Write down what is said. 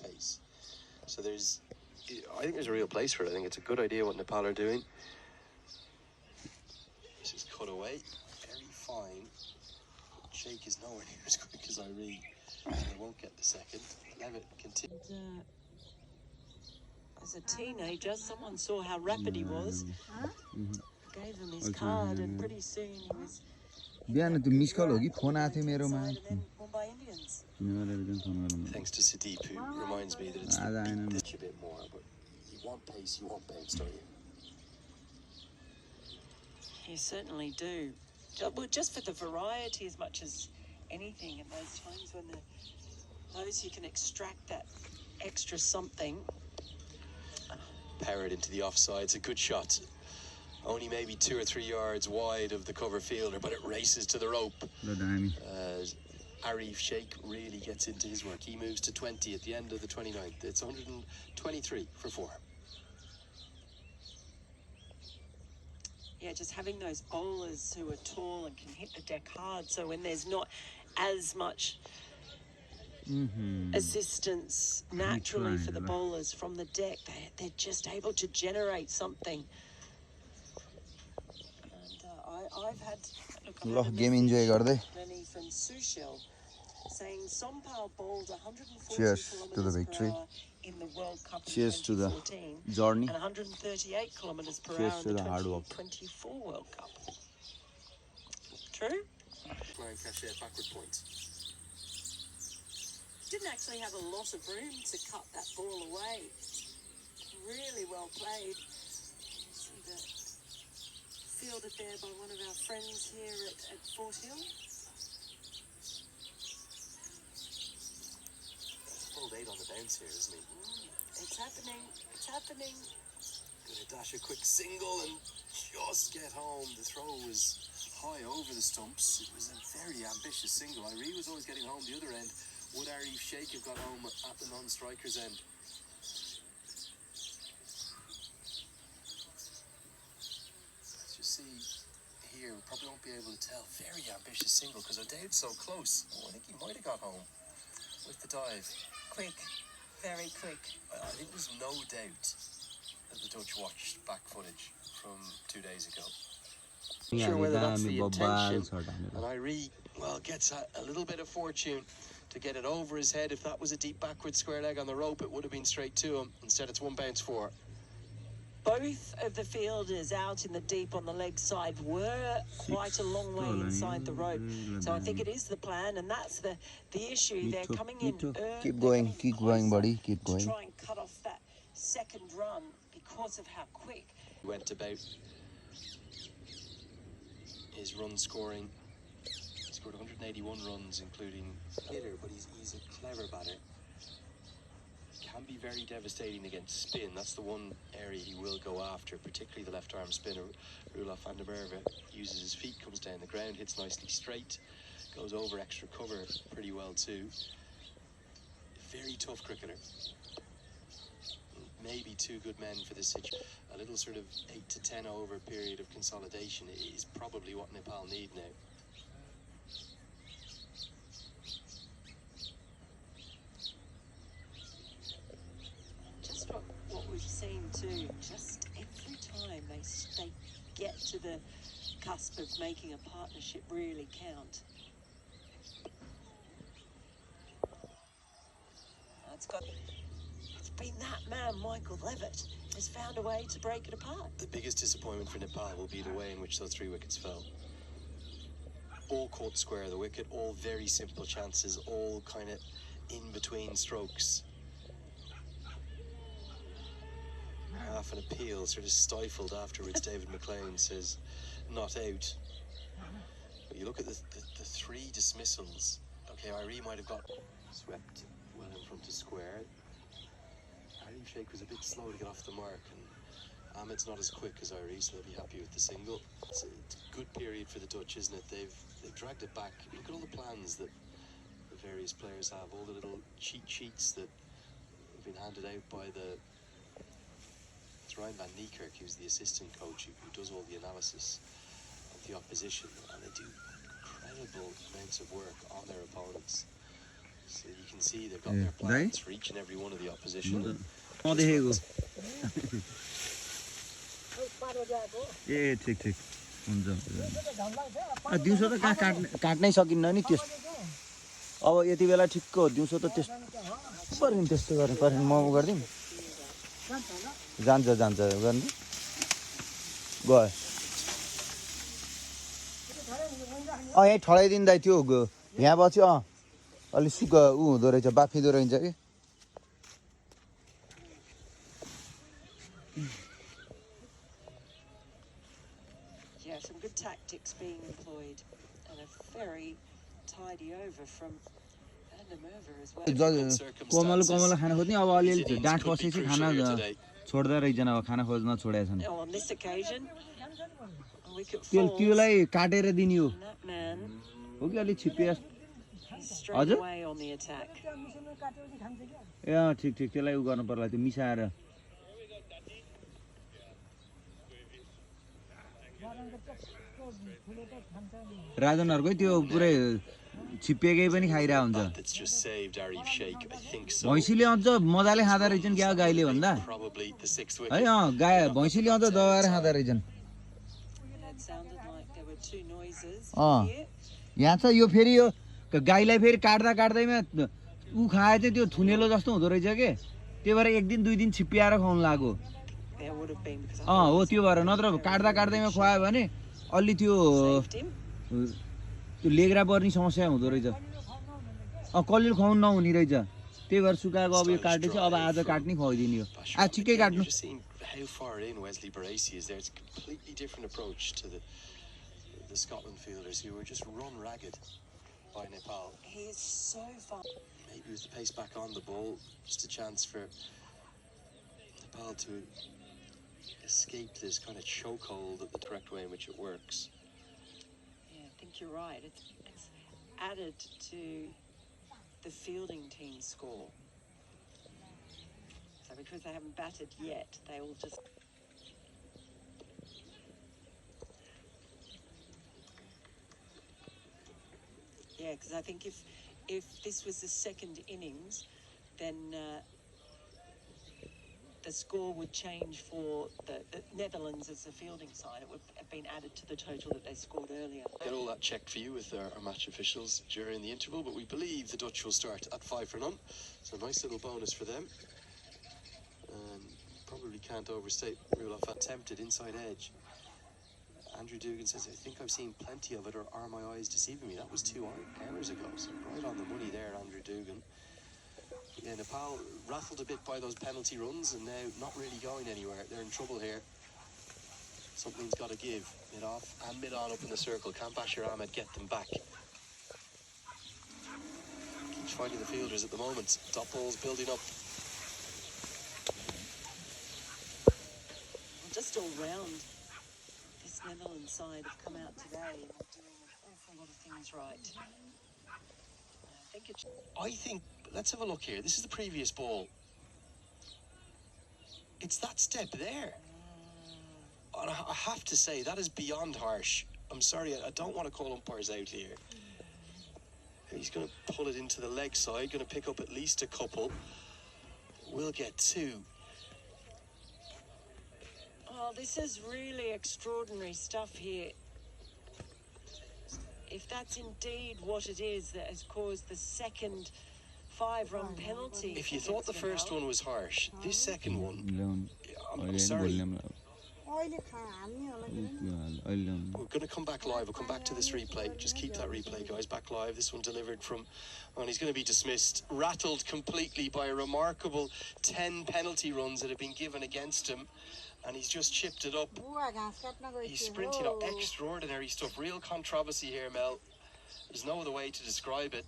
face. So I think there's a real place for it. I think it's a good idea what Nepal are doing. This is cut away, very fine. Shake is nowhere near as quick as Irene, so they won't get the second. Levitt continues. As a teenager, someone saw how rapid he was, gave him his card, and pretty soon he was. बिहान त्यो miss call हो कि phone आएको थियो मेरोमा Thanks to Sudeep, who reminds me that it's a bit more, but you want pace, you want bounce, don't you? You certainly do. Well, just for the variety as much as anything, and those times when those you can extract that extra something. Powered into the offside. It's a good shot. Only maybe 2 or 3 yards wide of the cover fielder, but it races to the rope. Arif Sheikh really gets into his work. He moves to 20 at the end of the 29th. It's 123 for 4. Yeah, just having those bowlers who are tall and can hit the deck hard, so when there's not as much assistance naturally for the bowlers from the deck, they're just able to generate something. And I've had game enjoy garde from Sushil saying Sompal bowled 140 cheers to the victory, in the World Cup cheers to the 2014 journey, and 138 kilometers per cheers hour to in the the hard work. 2024 World Cup. True? Flying cachet backward point. Didn't actually have a lot of room to cut that ball away. Really well played. See that fielded there by one of our friends here at Fort Hill. Pulled 8 on the bounce here, isn't he? It's happening. It's happening. Gonna dash a quick single and just get home. The throw was high over the stumps. It was a very ambitious single. Irene was always getting home the other end. Would Arif Sheikh have got home at the non-striker's end? As you see here, we probably won't be able to tell. Very ambitious single because O'Dowd's so close. Oh, I think he might have got home with the dive. Quick. Very quick. I think there's no doubt that the Dutch watched back footage from 2 days ago. Not sure whether that's the intention. And Irene, well, gets a little bit of fortune to get it over his head. If that was a deep backward square leg on the rope, it would have been straight to him. Instead, it's 1 bounce 4. Both of the fielders out in the deep on the leg side were quite a long way inside the rope. So I think it is the plan, and that's the issue. They're coming in early. Keep going, buddy. Keep going. To try and cut off that second run because of how quick. He went about his run scoring. He scored 181 runs, including hitter, but he's a clever batter. Can be very devastating against spin. That's the one area he will go after, particularly the left arm spinner. Roelof van der Merwe uses his feet, comes down the ground, hits nicely straight, goes over extra cover pretty well too. Very tough cricketer. Maybe 2 good men for this situation. A little sort of 8 to 10 over period of consolidation is probably what Nepal need now. What we've seen too, just every time they get to the cusp of making a partnership really count. It's been that man, Michael Levitt, has found a way to break it apart. The biggest disappointment for Nepal will be the way in which those 3 wickets fell. All caught square of the wicket, all very simple chances, all kind of in between strokes. Half an appeal, sort of stifled afterwards. David McLean says, not out. But you look at the 3 dismissals. Okay, Irene might have got swept well in front of square. Arif Sheikh was a bit slow to get off the mark, and Ahmed's not as quick as Irene, so they'll be happy with the single. It's a good period for the Dutch, isn't it? They've dragged it back. Look at all the plans that the various players have, all the little cheat sheets that have been handed out by Ryan van Niekerk, who's the assistant coach who does all the analysis of the opposition, and they do incredible amounts of work on their opponents. So you can see they've got their plans for each and every one of the opposition. ए ठिक ठिक हुन्छ दिउँसो त कहाँ काट्नै सकिन्न नि त्यस अब यति बेला ठिक्क हो दिउँसो त त्यस्तो पर्यो नि त्यस्तो गर्नु पर्यो म गरिदिउँ जान्छ जान्छ गर्नु गयो यहीँ ठडाइदिँदा त्यो यहाँ पछि अलिक सुक ऊ हुँदो रहेछ बाफिँदो रहेछ कि Yeah, some good tactics being employed and a very tidy over from Vandermerwe as well. कोमल कोमल खाना खोज्ने अब अलिअलि डाँठ बसेपछि खाना छोड्दा रहेछन् अब खाना खोज्न छोडेका छन् On this occasion, त्यसलाई काटेर दिने हो हो कि अलिक छिप्पिया हजुर away on the attack. ए ठिक ठिक त्यसलाई उ गर्नु पर्ला त्यो मिसाएर राजनहरुकै त्यो पुरै छिप्पिएकै पनि खाइरा हुन्छ भैँसीले अझ मजाले खाँदा रहेछन् क्या गाईले भन्दा है गाई भैँसीले अझ दबाएर खाँदा रहेछन् यहाँ छ यो फेरि यो गाईलाई फेरि काट्दा काट्दैमा उ खाए चाहिँ त्यो थुनेलो जस्तो हुँदो रहेछ के त्यही भएर एक दिन दुई दिन छिप्पिएर खुवाउनु लाग्यो हो त्यो भएर नत्र काट्दा काट्दैमा खुवायो भने अलि त्यो लेग्रा पर्ने समस्या हुँदो रहेछ कलिल खुवाउनु नहुने रहेछ त्यही भएर सुकाएको अब यो काटे चाहिँ अब आज काट्ने खुवाइदिने हो आज ठिकै काट्नु the Scotland fielders who were just run ragged by Nepal. He is so fun. Maybe with the pace back on the ball, just a chance for Nepal to escape this kind of chokehold of the correct way in which it works. Yeah, I think you're right. It's added to the fielding team's score. So because they haven't batted yet, they all just... Yeah, because I think if this was the second innings, then the score would change for the Netherlands as the fielding side. It would have been added to the total that they scored earlier. Get all that checked for you with our match officials during the interval, but we believe the Dutch will start at 5-0. So a nice little bonus for them. Probably can't overstate Roelof attempted inside edge. Andrew Dugan says, I think I've seen plenty of it, or are my eyes deceiving me? That was 2 hours ago, so right on the money there, Andrew Dugan. Yeah, Nepal rattled a bit by those penalty runs and now not really going anywhere. They're in trouble here. Something's got to give. Mid off and mid on up in the circle. Can Bashir Ahmed get them back? Keeps fighting the fielders at the moment. Top balls building up. Just all round, this Netherlands side have come out today and doing an awful lot of things right. I think, let's have a look here. This is the previous ball. It's that step there. And I have to say, that is beyond harsh. I'm sorry, I don't want to call umpires out here. He's going to pull it into the leg side, going to pick up at least a couple. We'll get 2. Oh, this is really extraordinary stuff here. If that's indeed what it is that has caused the second 5-run penalty. If you thought the first one was harsh, this second one, I'm sorry. We're going to come back live. We'll come back to this replay. Just keep that replay, guys. Back live. This one delivered from... And he's going to be dismissed. Rattled completely by a remarkable 10 penalty runs that have been given against him. And he's just chipped it up. He's sprinting up. Extraordinary stuff. Real controversy here, Mel. There's no other way to describe it.